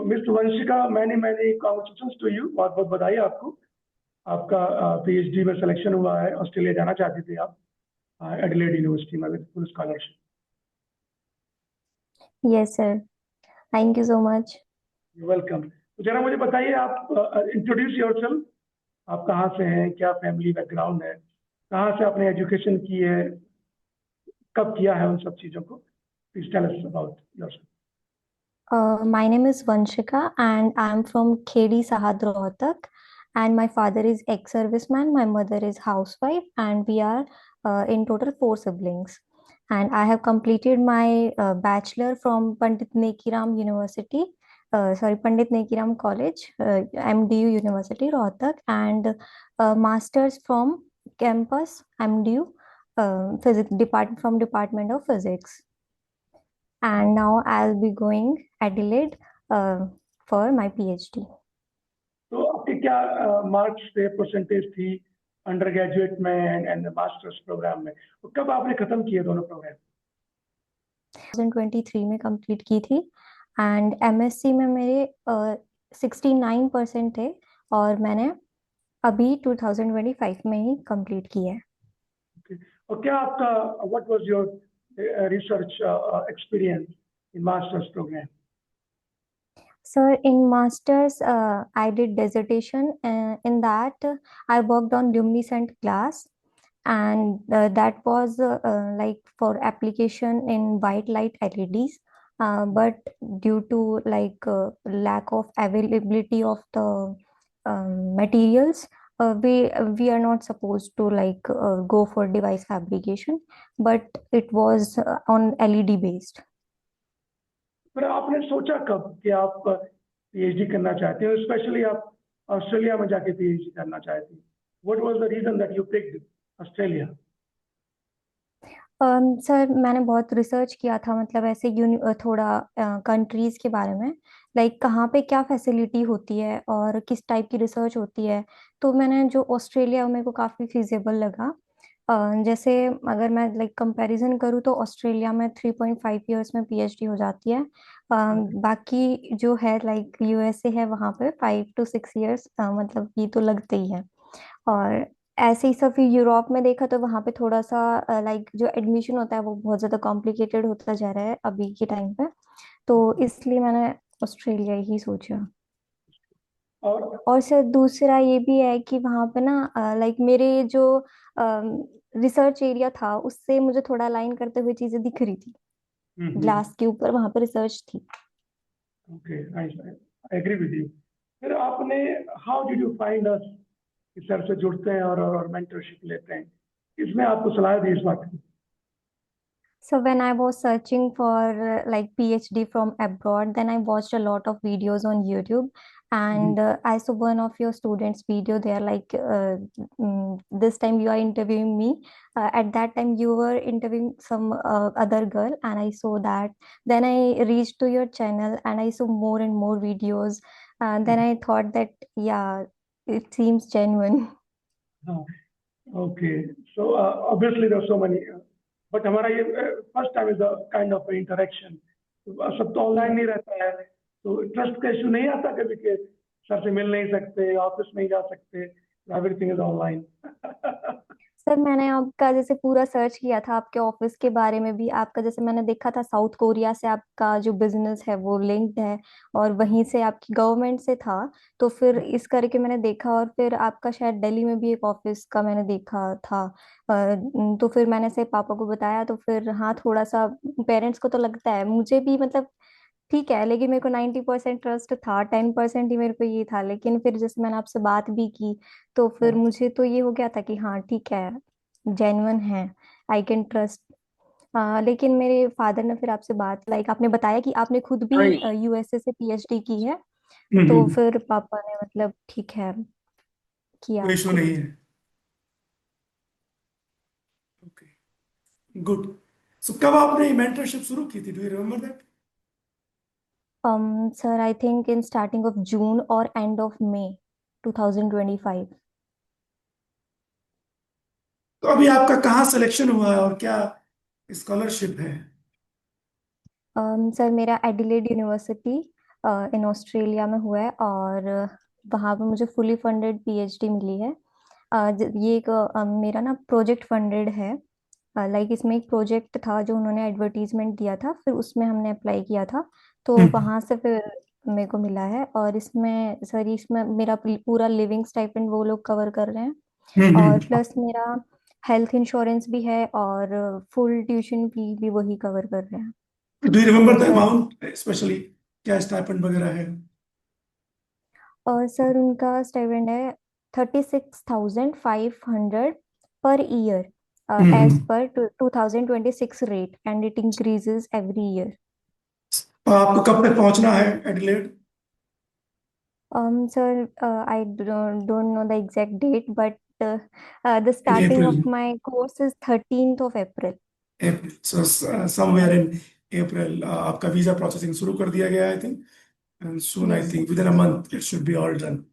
Miss Vanshika, मैंने मैंने congratulations to you, बहुत बहुत बधाई आपको। आपका पीएचडी में सिलेक्शन हुआ है। ऑस्ट्रेलिया जाना चाहते थे आप, एडिलेड यूनिवर्सिटी में with full scholarship. Yes sir. Thank you so much. Welcome. तो जरा मुझे बताइए, आप इंट्रोड्यूस योरसेल्फ। आप कहाँ से हैं, क्या फैमिली बैकग्राउंड है, कहाँ से आपने एजुकेशन की है, कब किया है, उन सब चीज़ों को please tell us about yourself. My name is Vanshika and I'm from Khedi Sahad Rohtak, and my father is ex-serviceman, my mother is housewife, and we are in total four siblings. And I have completed my bachelor from Pandit Nekiram University, Pandit Nekiram College, MDU University Rohtak, and masters from campus MDU, Physics Department from Department of Physics. And now I'll be going Adelaide uh, for my PhD. तो आपके क्या marks थे, percentage थी under graduate में and masters programme में, और कब आपने खत्म किए दोनों प्रोग्राम? 2023 में कंप्लीट की थी, एंड एमएससी में मेरे 69% थे, और मैंने अभी 2025 में ही कंप्लीट किया है। Okay. और क्या आपका what was your research experience in masters program? Sir, in masters, I did dissertation. In that, I worked on luminescent glass, and that was like for application in white light LEDs. But due to like lack of availability of the materials, we are not supposed to like go for device fabrication, but it was on LED based. फिर आपने सोचा कब कि आप PhD करना चाहते हो, specially आप ऑस्ट्रेलिया में जाके पीएचडी करना चाहते हो? What was the reason that you picked Australia? Sir, मैंने बहुत रिसर्च किया था, मतलब ऐसे थोड़ा कंट्रीज के बारे में, लाइक कहाँ पे क्या फैसिलिटी होती है और किस टाइप की रिसर्च होती है। तो मैंने जो ऑस्ट्रेलिया, मेरे को काफ़ी फिजिबल लगा। जैसे अगर मैं लाइक कंपैरिजन करूँ तो ऑस्ट्रेलिया में 3.5 ईयर्स में पीएचडी हो जाती है। बाकी जो है लाइक यूएसए है, वहाँ पे 5 to 6 ईयर्स मतलब ये तो लगते ही है। और ऐसे ही सब फिर यूरोप में देखा तो वहाँ पे थोड़ा सा लाइक जो एडमिशन होता है वो बहुत ज़्यादा कॉम्प्लिकेटेड होता जा रहा है अभी के टाइम पे। तो इसलिए मैंने ऑस्ट्रेलिया ही सोचा। और और सर दूसरा ये भी है कि वहाँ पे ना लाइक मेरे जो रिसर्च एरिया था उससे मुझे थोड़ा अलाइन करते हुए चीज़ें दिख रही थी। ग्लास के ऊपर वहाँ पे रिसर्च थी। Okay, nice, I agree with you. फिर आपने how did you find us कि सर से जुड़ते हैं और मेंटरशिप लेते हैं? इसमें आपको सलाह दी इस बात की? So when I was searching for like PhD from abroad, then I watched a lot of videos on YouTube, and I saw one of your students' video there. Like this time you are interviewing me. At that time you were interviewing some other girl, and I saw that. Then I reached to your channel and I saw more and more videos. And then I thought that yeah, it seems genuine. हाँ, okay. So obviously there are so many, but हमारा ये first time is a kind of interaction. सब तो online Yeah. नहीं रहता है, तो trust का इशू नहीं आता कभी के सर से मिल नहीं सकते, ऑफिस नहीं जा सकते, एवरीथिंग इज ऑनलाइन? सर, मैंने आपका जैसे पूरा सर्च किया था आपके ऑफिस के बारे में भी। आपका जैसे मैंने देखा था साउथ कोरिया से आपका जो बिजनेस है वो लिंक्ड है, और वहीं से आपकी गवर्नमेंट से था। तो फिर इस करके मैंने देखा, और फिर आपका शायद दिल्ली में भी एक ऑफिस का मैंने देखा था। तो फिर मैंने से पापा को बताया, तो फिर हाँ थोड़ा सा पेरेंट्स को तो लगता है, मुझे भी मतलब ठीक है, लेकिन मेरे को 90% ट्रस्ट था, 10% ही मेरे को ये था। लेकिन फिर जैसे मैंने आपसे बात भी की, तो फिर मुझे तो ये हो गया था कि हाँ ठीक है, जेन्युइन है, आई कैन ट्रस्ट। लेकिन मेरे फादर ने फिर आपसे बात, लाइक आपने बताया कि आपने खुद भी राइट। यूएसए से पीएचडी की है, तो फिर पापा ने मतलब ठीक है किया कोई इशू आपको। नहीं है। Okay, good. सो कब आपने मेंटरशिप शुरू की थी, do you remember that? Sir, I think in starting of June और एंड ऑफ मई 2025। तो अभी आपका कहाँ सिलेक्शन हुआ है और क्या स्कॉलरशिप है? सर, मेरा एडिलेड यूनिवर्सिटी इन ऑस्ट्रेलिया में हुआ है, और वहाँ पे मुझे फुली फंडेड पीएचडी मिली है। ये एक मेरा ना प्रोजेक्ट फंडेड है। लाइक इसमें एक प्रोजेक्ट था जो उन्होंने एडवर्टीजमेंट दिया था, फिर उसमें हमने अप्लाई किया था, तो हम्म वहां से फिर मेरे को मिला है। और इसमें सर इसमें मेरा पूरा लिविंग स्टाइपेंड वो लोग कवर कर रहे हैं, और हम्म। प्लस मेरा हेल्थ इंश्योरेंस भी है, और फुल ट्यूशन फी भी वही कवर कर रहे हैं। डू यू तो remember the sir, amount specially, क्या स्टाइपेंड वगैरह है? और सर उनका स्टाइपेंड है 36,500 पर ईयर, एज हम्म। पर 2026 rate, and it increases every year. आपको कब तक पहुंचना है Adelaide? Sir, I don't know the exact date, but the in starting April? of my course is 13th of April. April, so somewhere in April आपका visa processing शुरू कर दिया गया, I think, and soon I Yes, sir. Think within a month it should be all done.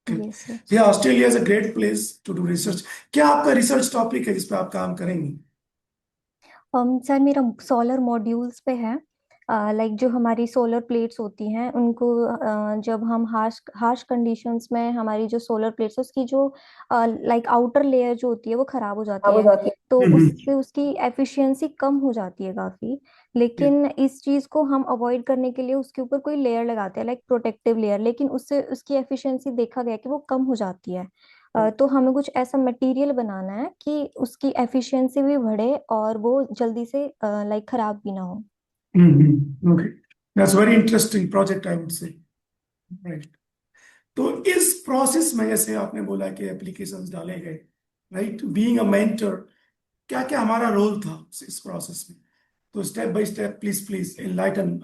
Yes, sir. या Australia is a great place to do research. क्या आपका research topic है जिस पे आप काम करेंगी? सर मेरा सोलर मॉड्यूल्स पे है। लाइक जो हमारी सोलर प्लेट्स होती हैं उनको, जब हम हार्श हार्श कंडीशंस में हमारी जो सोलर प्लेट्स उसकी जो लाइक आउटर लेयर जो होती है वो खराब हो जाती खराब हो है, जाती तो हम्म। उससे उसकी एफिशिएंसी कम हो जाती है काफी। लेकिन इस चीज को हम अवॉइड करने के लिए उसके ऊपर कोई लेयर लगाते हैं, लाइक प्रोटेक्टिव लेयर, लेकिन उससे उसकी एफिशिएंसी देखा गया कि वो कम हो जाती है। तो हमें कुछ ऐसा मटेरियल बनाना है कि उसकी एफिशिएंसी भी बढ़े और वो जल्दी से लाइक खराब भी ना हो। Okay, that's very interesting project I would से। राइट। तो इस प्रोसेस में जैसे आपने बोला कि एप्लीकेशंस डाले गए, राइट, बीइंग अ मेंटर, क्या क्या हमारा रोल था इस प्रोसेस में? तो step by step, please enlighten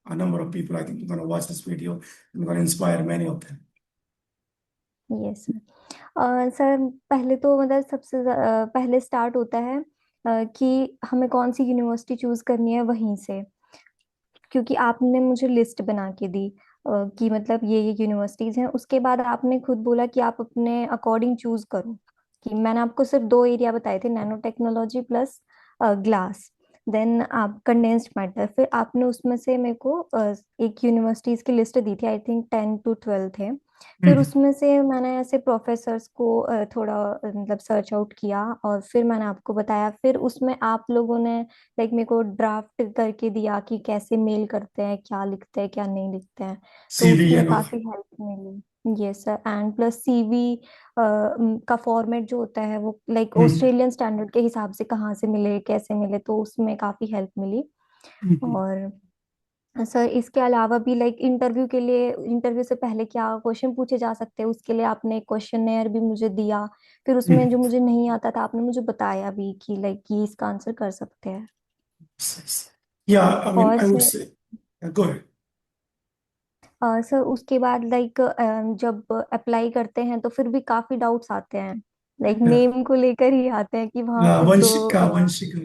a number of people. I think you're going to watch this video and going to inspire many of them. Yes sir. Sir पहले तो मतलब पहले स्टार्ट होता है कि हमें कौन सी यूनिवर्सिटी चूज करनी है वहीं से, क्योंकि आपने मुझे लिस्ट बना के दी कि मतलब ये यूनिवर्सिटीज हैं। उसके बाद आपने खुद बोला कि आप अपने अकॉर्डिंग चूज करो, कि मैंने आपको सिर्फ दो एरिया बताए थे, nano technology plus glass, then आप कंडेंस्ड मैटर। फिर आपने उसमें से मेरे को एक यूनिवर्सिटीज की लिस्ट दी थी, आई थिंक 10 to 12 थे। फिर हम्म। उसमें से मैंने ऐसे प्रोफेसर्स को थोड़ा मतलब सर्च आउट किया, और फिर मैंने आपको बताया। फिर उसमें आप लोगों ने लाइक मेरे को ड्राफ्ट करके दिया कि कैसे मेल करते हैं, क्या लिखते हैं क्या नहीं लिखते हैं, तो CV उसमें and all. काफी हेल्प मिली। ये सर, एंड प्लस सीवी का फॉर्मेट जो होता है वो लाइक हम्म। ऑस्ट्रेलियन स्टैंडर्ड के हिसाब से कहाँ से मिले कैसे मिले, तो उसमें काफी हेल्प मिली। हम्म। और सर इसके अलावा भी लाइक इंटरव्यू के लिए, इंटरव्यू से पहले क्या क्वेश्चन पूछे जा सकते हैं उसके लिए आपने क्वेश्चननेयर भी मुझे दिया। फिर उसमें जो मुझे नहीं आता था आपने मुझे बताया भी कि लाइक ये इसका आंसर कर सकते हैं। Yeah, I mean, और I would sir, say, go ahead. Sir उसके बाद लाइक जब अप्लाई करते हैं तो फिर भी काफी डाउट्स आते हैं, लाइक Yeah. नेम को लेकर ही आते हैं कि वहां पे वंशिका तो वंशिका।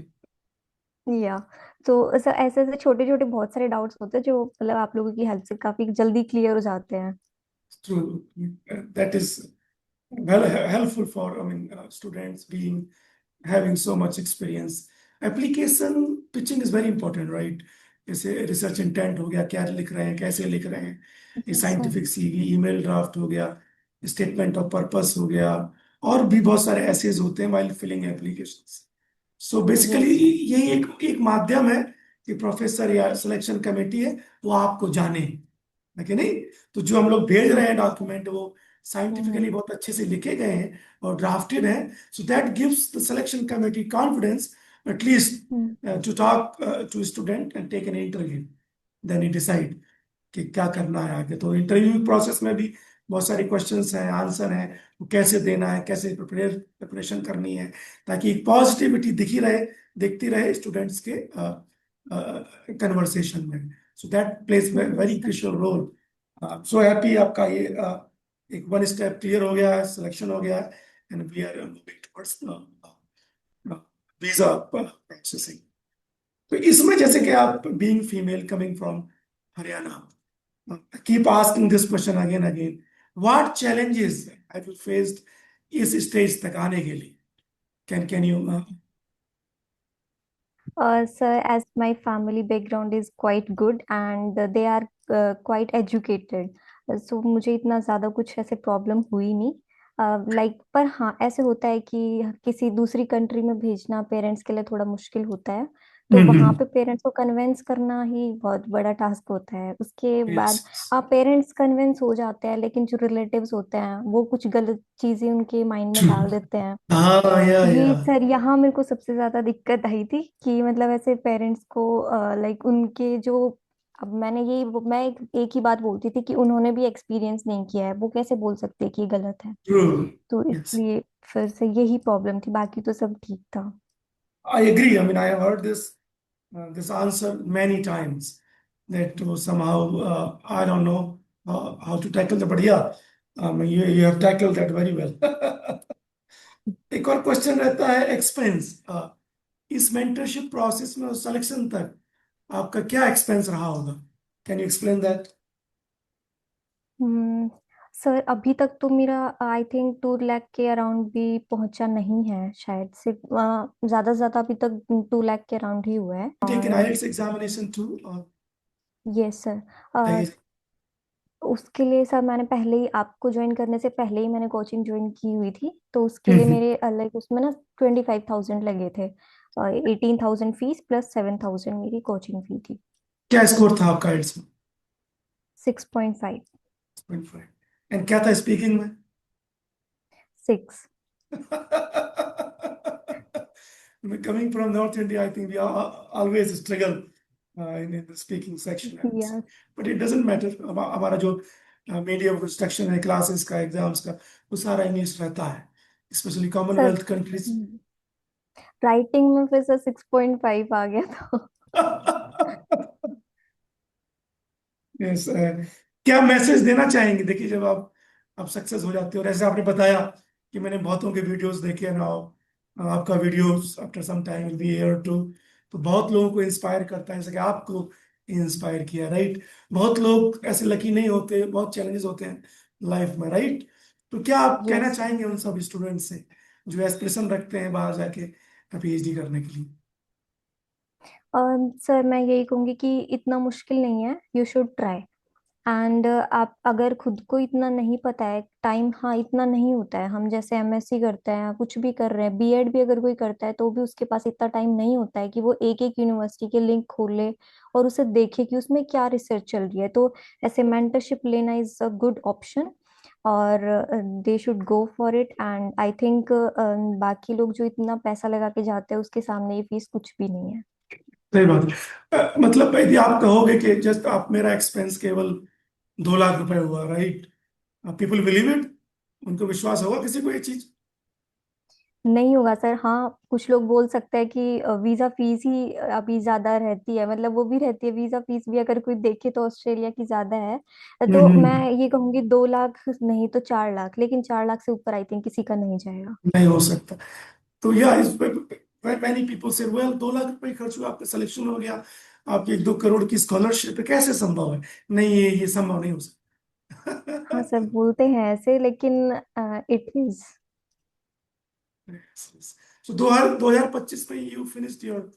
या तो सर ऐसे ऐसे छोटे छोटे बहुत सारे डाउट्स होते हैं जो मतलब आप लोगों की हेल्प से काफी जल्दी क्लियर हो जाते हैं। True. That is well helpful for, I mean, students being having so much experience. Application pitching is very important, right? जैसे रिसर्च इंटेंट हो गया, क्या लिख रहे हैं, कैसे लिख रहे हैं, ये yes sir. Scientific CV, email draft हो गया, स्टेटमेंट ऑफ पर्पस हो गया, और भी बहुत सारे ऐसेज होते हैं while filling applications. So basically yes sir. यही एक एक माध्यम है कि प्रोफेसर या सिलेक्शन कमेटी है वो आपको जाने, है कि नहीं? तो जो हम लोग भेज रहे हैं डॉक्यूमेंट वो साइंटिफिकली हम्म। बहुत अच्छे से लिखे गए हैं और ड्राफ्टेड हैं, so that gives the selection committee confidence at least hmm. To talk to student and take an interview, then you decide कि क्या करना है आगे। तो इंटरव्यू प्रोसेस में भी बहुत सारे क्वेश्चंस हैं, आंसर हैं, वो कैसे देना है, कैसे प्रिपरेशन करनी है, ताकि एक पॉजिटिविटी दिखी रहे, दिखती रहे स्टूडेंट्स के कन्वर्सेशन में। So that plays yes very sir. Crucial role. So happy आपका ये एक वन स्टेप क्लियर हो गया है, सिलेक्शन हो गया है, and we are moving towards visa processing. तो इसमें जैसे कि यस। आप being female coming from Haryana, keep asking this question again again, what challenges have you faced इस स्टेज तक आने के लिए? Can you Sir, as my family background is quite good and they are quite educated, so मुझे इतना ज़्यादा कुछ ऐसे प्रॉब्लम हुई नहीं। लाइक पर हाँ, ऐसे होता है कि किसी दूसरी कंट्री में भेजना पेरेंट्स के लिए थोड़ा मुश्किल होता है। तो वहाँ पे पेरेंट्स को कन्विंस करना ही बहुत बड़ा टास्क होता है। उसके बाद यस। पेरेंट्स कन्विंस हो जाते हैं, लेकिन जो रिलेटिव्स होते हैं वो कुछ गलत चीज़ें उनके माइंड में डाल देते हैं। हाँ, या ये सर यहाँ मेरे को सबसे ज्यादा दिक्कत आई थी कि मतलब ऐसे पेरेंट्स को लाइक उनके जो, अब मैंने ये मैं एक ही बात बोलती थी कि उन्होंने भी एक्सपीरियंस नहीं किया है, वो कैसे बोल सकते हैं कि ये गलत है। ट्रू। तो यस, इसलिए फिर से यही प्रॉब्लम थी, बाकी तो सब ठीक था। I agree. I mean, I have heard this answer many times that somehow I don't know how to tackle the, but yeah, you have tackled that very well. एक और क्वेश्चन रहता है एक्सपेंस। इस मेंटरशिप प्रोसेस में selection तक आपका क्या expense रहा होगा? Can you explain that? Hmm sir, अभी तक तो मेरा आई थिंक 2 लाख के अराउंड भी पहुंचा नहीं है, शायद से ज्यादा से ज्यादा अभी तक 2 लाख के अराउंड ही हुआ है। टेकन और IELTS examination too? Yes sir, उसके लिए सर मैंने पहले ही, आपको ज्वाइन करने से पहले ही मैंने कोचिंग ज्वाइन की हुई थी, तो उसके लिए मेरे लाइक उसमें ना 25,000 लगे थे। 18,000 फीस प्लस 7,000 मेरी कोचिंग फी थी। क्या स्कोर था आपका आईएलटीएस 6.5। में? 6.5। एंड क्या था स्पीकिंग में? 6। Coming from North India, I think we always struggle in the speaking section, I would say. या But it doesn't matter. हमारा जो मीडियम ऑफ इंस्ट्रक्शन है, क्लासेस का, एग्जाम्स का, वो सारा इंग्लिश रहता है, specially sir, Commonwealth countries. Writing में फिर सर 6.5 आ गया था। यस। क्या मैसेज देना चाहेंगे? देखिए, जब आप सक्सेस हो जाते हो, और ऐसे आपने बताया कि मैंने बहुतों के वीडियोस देखे ना, आपका videos after some time will be here too, तो बहुत लोगों को इंस्पायर करता है, जैसे कि आपको इंस्पायर किया, राइट? बहुत लोग ऐसे लकी नहीं होते, बहुत चैलेंजेस होते हैं लाइफ में, राइट? तो क्या आप कहना यस चाहेंगे उन सब स्टूडेंट्स से जो एस्पिरेशन रखते हैं बाहर जाके पीएचडी करने के लिए? सर, मैं यही कहूंगी कि इतना मुश्किल नहीं है, यू शुड ट्राई। एंड आप अगर खुद को इतना नहीं पता है, टाइम हाँ इतना नहीं होता है, हम जैसे एमएससी करते हैं, कुछ भी कर रहे हैं, बीएड भी अगर कोई करता है तो भी उसके पास इतना टाइम नहीं होता है कि वो एक एक यूनिवर्सिटी के लिंक खोले और उसे देखे कि उसमें क्या रिसर्च चल रही है। तो ऐसे मेंटरशिप लेना इज अ गुड ऑप्शन, और they should go for it. And I think बाकी लोग जो इतना पैसा लगा के जाते हैं उसके सामने ये फीस कुछ भी नहीं है। सही बात है। मतलब यदि आप कहोगे कि जस्ट आप, मेरा एक्सपेंस केवल 2 लाख रुपए हुआ, राइट? People believe it? उनको विश्वास होगा किसी को ये चीज? नहीं होगा सर। हाँ, कुछ लोग बोल सकते हैं कि वीजा फीस ही अभी ज्यादा रहती है, मतलब वो भी रहती है, वीजा फीस भी अगर कोई देखे तो ऑस्ट्रेलिया की ज्यादा है। तो मैं हम्म। ये कहूंगी 2 लाख नहीं तो 4 लाख, लेकिन 4 लाख से ऊपर आई थिंक किसी का नहीं जाएगा। नहीं हो सकता। तो या इस मैनी पीपल से, वेल, 2 लाख रुपए खर्च हुआ, आपका सिलेक्शन हो गया, आपकी 2 करोड़ की स्कॉलरशिप है, कैसे संभव है? नहीं, ये संभव नहीं हो हाँ सकता। सर, बोलते हैं ऐसे, लेकिन इट इज। सो 2025 में you finished your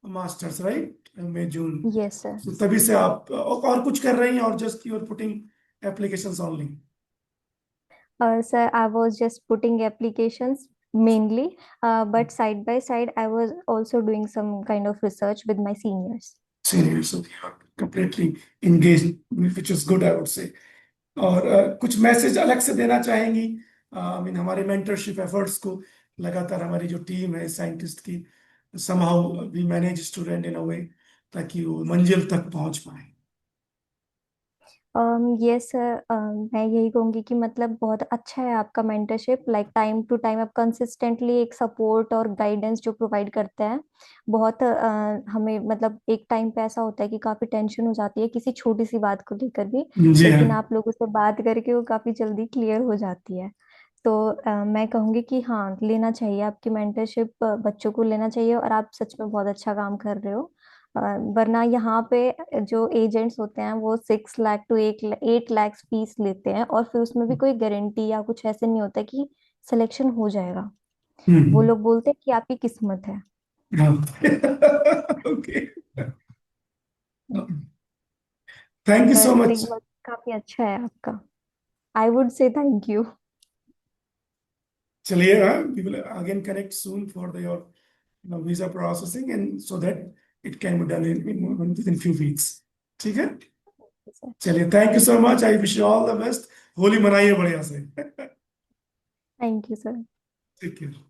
masters, right? May June. Yes sir. तो तभी से आप और कुछ कर रही हैं, और just you are putting applications only? Sir, I was just putting applications mainly, but side by side, I was also doing some kind of research with my seniors. Senior, so you are completely engaged, which is good, I would say. और कुछ message अलग से देना चाहेंगी I mean हमारे mentorship efforts को? लगातार हमारी जो टीम है साइंटिस्ट की, somehow we manage student in a way ताकि वो मंजिल तक पहुंच पाए। यस सर, मैं यही कहूँगी कि मतलब बहुत अच्छा है आपका mentorship, like time to time आप कंसिस्टेंटली एक सपोर्ट और गाइडेंस जो प्रोवाइड करते हैं। बहुत हमें मतलब एक टाइम पे ऐसा होता है कि काफ़ी टेंशन हो जाती है किसी छोटी सी बात को लेकर भी, जी हाँ। लेकिन आप लोगों से बात करके वो काफ़ी जल्दी क्लियर हो जाती है। तो मैं कहूँगी कि हाँ, लेना चाहिए आपकी मेंटरशिप, बच्चों को लेना चाहिए, और आप सच में बहुत अच्छा काम कर रहे हो। वरना यहाँ पे जो एजेंट्स होते हैं वो 6 लाख टू 8 लाख फीस लेते हैं, और फिर उसमें भी कोई गारंटी या कुछ ऐसे नहीं होता कि सिलेक्शन हो जाएगा। वो हम्म। लोग बोलते हैं कि आपकी किस्मत है। Okay, thank you so sir much. लेकिन काफी अच्छा है आपका। I would say thank you. चलिए, we will again connect soon for the your visa processing, and so that it can be done in within few weeks. ठीक है, sir चलिए, thank you so much, I wish you all the best. Holi मनाइए बढ़िया से। Thank you sir. Take care.